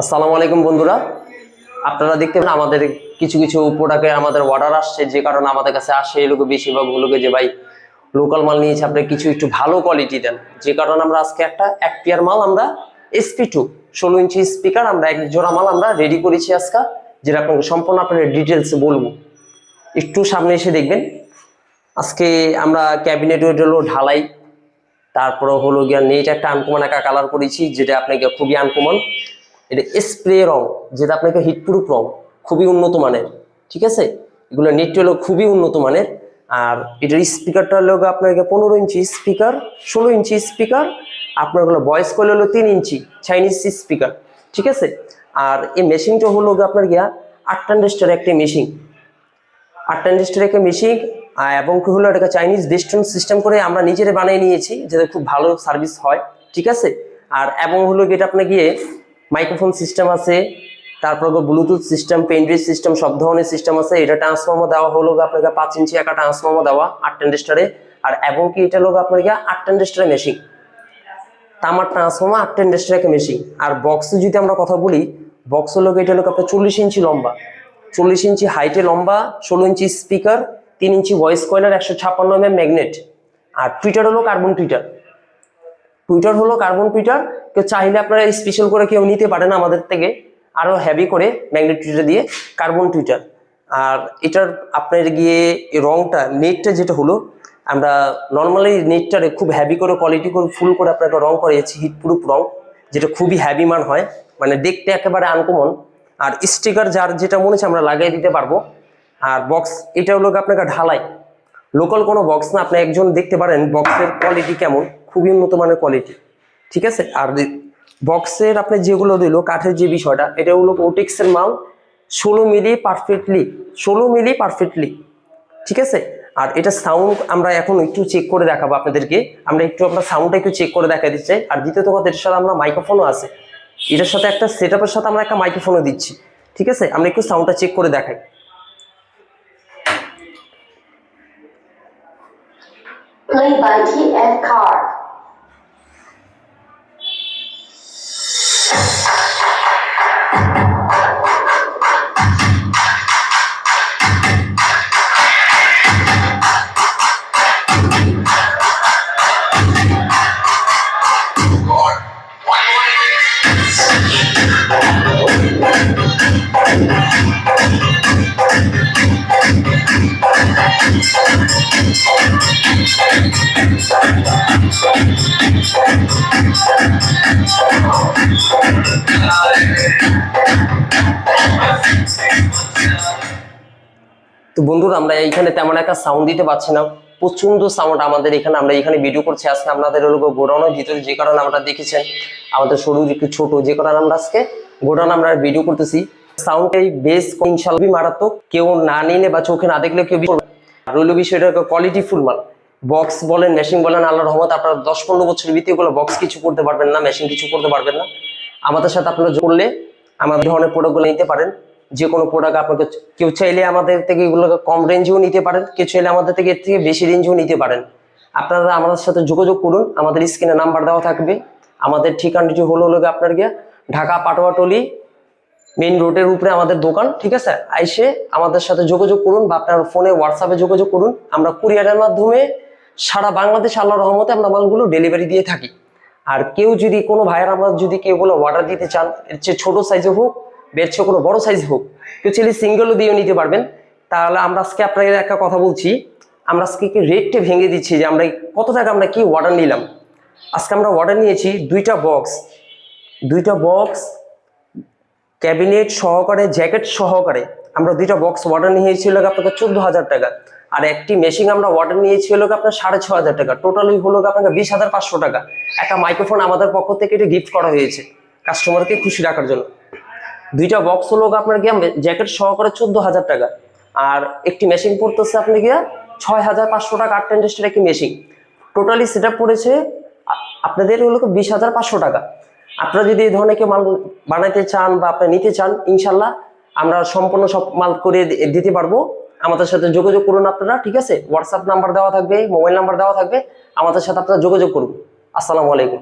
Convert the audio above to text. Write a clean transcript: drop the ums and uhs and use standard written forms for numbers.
আসসালামু আলাইকুম বন্ধুরা, আপনারা দেখতে পান আমাদের কিছু কিছু প্রোডাক্টে আমাদের অর্ডার আসছে, যে কারণে আমাদের কাছে আসে এই লোক বেশিরভাগ লোকে যে ভাই লোকাল মাল নিয়েছে, আপনি কিছু একটু ভালো কোয়ালিটি দেন। যে কারণে আমরা আজকে এক পেয়ার মাল আমরা SP2 16 ইঞ্চি স্পিকার আমরা এক জোড়া মাল আমরা রেডি করেছি আজকে, যেটা আপনাকে সম্পূর্ণ আপনাদের ডিটেলস বলবো। একটু সামনে এসে দেখবেন। আজকে আমরা ক্যাবিনেট হলো ঢালাই, তারপরে হলো গিয়া নেট একটা আনকমন একটা কালার করেছি, যেটা আপনাকে খুবই আনকমন। এটা স্প্রে রং, যেটা আপনাকে হিটপ্রুফ রং, খুবই উন্নত মানের। ঠিক আছে, এগুলো নেট হলো খুবই উন্নত মানের। আর এটার স্পিকারটা হলো আপনাকে 15 ইঞ্চি স্পিকার, 16 ইঞ্চি স্পিকার, আপনার হলো ভয়েস কল হলো 3 ইঞ্চি চাইনিজ স্পিকার। ঠিক আছে, আর এই মেশিনটা হলো আপনার গিয়া 8 ট্রানজিস্টার একটা মেশিন, 8 ট্রানজিস্টার একটা মেশিন। এবং কি হলো এটাকে চাইনিজ ডিস্টেন্স সিস্টেম করে আমরা নিজেরা বানিয়ে নিয়েছি, যেটা খুব ভালো সার্ভিস হয়। ঠিক আছে, আর এবং হলো এটা আপনার গিয়ে মাইক্রোফোন সিস্টেম আছে, তারপর ব্লুটুথ সিস্টেম, পেনড্রাইভ সিস্টেম, সব ধরনের সিস্টেম আছে। এটা ট্রান্সফর্মার দেওয়া হলো আপনাকে 5 ইঞ্চি একটা ট্রান্সফর্মার দেওয়া 8 ট্রানজিস্টারে। আর এবং কি এটা লোক আপনার 8 ট্রানজিস্টারের মেশিন, তামার ট্রান্সফর্মার 8 ট্রানজিস্টারের একটা মেশিন। আর বক্সে যদি আমরা কথা বলি, বক্স হলো এটা লোক আপনার 40 ইঞ্চি লম্বা, 40 ইঞ্চি হাইটে লম্বা, 16 inch speaker, 3 inch voice কয়েলার, 156 magnet. আর টুইটার হলো কার্বন টুইটার, টুইটার হলো কার্বন টুইটার। কেউ চাইলে আপনারা স্পেশাল করে কেউ নিতে পারেন আমাদের থেকে, আরো হেভি করে ম্যাগনেট টুইটার দিয়ে কার্বন টুইটার। আর এটার আপনার গিয়ে রংটা নেটটা যেটা হলো, আমরা নর্মালি নেটটারে খুব হেভি করে কোয়ালিটি করে ফুল করে আপনাকে রং করিয়েছি, হিটপ্রুফ রং, যেটা খুবই হেভি মান হয়, মানে দেখতে একেবারে আনকমন। আর স্টিকার যার যেটা মনে হচ্ছে আমরা লাগিয়ে দিতে পারবো। আর বক্স এটা হলো আপনাকে ঢালাই, লোকাল কোনো বক্স না। আপনি একজন দেখতে পারেন বক্সের কোয়ালিটি কেমন, খুবই উন্নত মানের কোয়ালিটি। ঠিক আছে, আর বক্সের আপনি যেগুলো দিল কাঠের যে বিষয়টা, এটা হলো ওটেক্সের মাল, 16 মিলি পারফেক্টলি, 16 মিলি পারফেক্টলি। ঠিক আছে, আর এটা সাউন্ড আমরা এখন একটু চেক করে দেখাবো আপনাদেরকে। আমরা একটু আপনার সাউন্ডটা একটু চেক করে দেখা দিচ্ছি। আর দ্বিতীয়ত কথা, এটার সাথে আমরা মাইক্রোফোনও আছে, এটার সাথে একটা সেটআপের সাথে আমরা একটা মাইক্রোফোনও দিচ্ছি। ঠিক আছে, আমরা একটু সাউন্ডটা চেক করে দেখাই। Play by TF Card. তো বন্ধুরা, আমরা এইখানে তেমন একটা সাউন্ড দিতে পারছি না, প্রচন্ড সাউন্ড আমাদের এখানে। আমরা এখানে ভিডিও করছি আজকে আপনাদের গোডাউনের ভিতরে, যে কারণে আমরা দেখেছেন আমাদের শরীর একটু ছোট, যে কারণে আমরা আজকে গোডাউন আমরা ভিডিও করতেছি। সাউন্ড এই বেস ইনশাআল্লাহ মারাত্মক, কেউ না নিলে বা চোখে না দেখলে কেউ রইল বিষয়টা কোয়ালিটি ফুল মাল। বক্স বলেন মেশিন বলেন, আল্লাহর রহমত আপনারা 10-15 বছরের ভিতরে এগুলো বক্স কিছু করতে পারবেন না, মেশিন কিছু করতে পারবেন না। আমাদের সাথে আপনারা করলে আমাদের ধরনের প্রোডাক্টগুলো নিতে পারেন। যে কোনো প্রোডাক্ট আপনাকে কেউ চাইলে আমাদের থেকে এগুলোকে কম রেঞ্জেও নিতে পারেন, কেউ চাইলে আমাদের থেকে এর থেকে বেশি রেঞ্জেও নিতে পারেন। আপনারা আমাদের সাথে যোগাযোগ করুন, আমাদের স্ক্রিনে নাম্বার দেওয়া থাকবে। আমাদের ঠিকানাটি হলো আপনার গিয়ে ঢাকা পাটোয়াটলি মেইন রোডের উপরে আমাদের দোকান। ঠিক আছে, আইসে আমাদের সাথে যোগাযোগ করুন বা আপনার ফোনে হোয়াটসঅ্যাপে যোগাযোগ করুন। আমরা কুরিয়ারের মাধ্যমে সারা বাংলাদেশ আল্লাহর রহমতে আমরা মালগুলো ডেলিভারি দিয়ে থাকি। আর কেউ যদি কোনো ভাইয়ের আমরা যদি কেউ বলে অর্ডার দিতে চান, এর চেয়ে ছোটো সাইজে হোক, বেচছে কোনো বড় সাইজ হোক, কেউ চাইলে সিঙ্গেলও দিয়েও নিতে পারবেন। তাহলে আমরা আজকে আপনাদের একটা কথা বলছি, আমরা আজকে কি রেটটা ভেঙে দিচ্ছি যে আমরা কত টাকা আমরা কি অর্ডার নিলাম। আজকে আমরা অর্ডার নিয়েছি দুইটা বক্স ক্যাবিনেট সহকারে, জ্যাকেট সহকারে আমরা দুইটা বক্স অর্ডার নিয়েছিল আপনাকে 14,000 টাকা। আর একটি মেশিন আমরা অর্ডার নিয়েছিল আপনার 6,500 টাকা। টোটালি হলো আপনাকে 20,500 টাকা। একটা মাইক্রোফোন আমাদের পক্ষ থেকে এটা গিফট করা হয়েছে কাস্টমারকে খুশি রাখার জন্য। দুইটা বক্স হলো আপনার গিয়ে জ্যাকেট সহকারে 14,000 টাকা। আর একটি মেশিন পড়তেছে আপনি গিয়া 6,500 টাকা। 8 ট্রানজিস্টার একটি মেশিন টোটালি সেট আপ পড়েছে আপনাদের হলো 20,500 টাকা। আপনারা যদি এই ধরনের কেউ মাল বানাইতে চান বা আপনি নিতে চান, ইনশাল্লাহ আমরা সম্পূর্ণ সব মাল করে দিতে পারবো। আমাদের সাথে যোগাযোগ করুন আপনারা। ঠিক আছে, হোয়াটসঅ্যাপ নাম্বার দেওয়া থাকবে, মোবাইল নাম্বার দেওয়া থাকবে, আমাদের সাথে আপনারা যোগাযোগ করুন। আসসালামু আলাইকুম।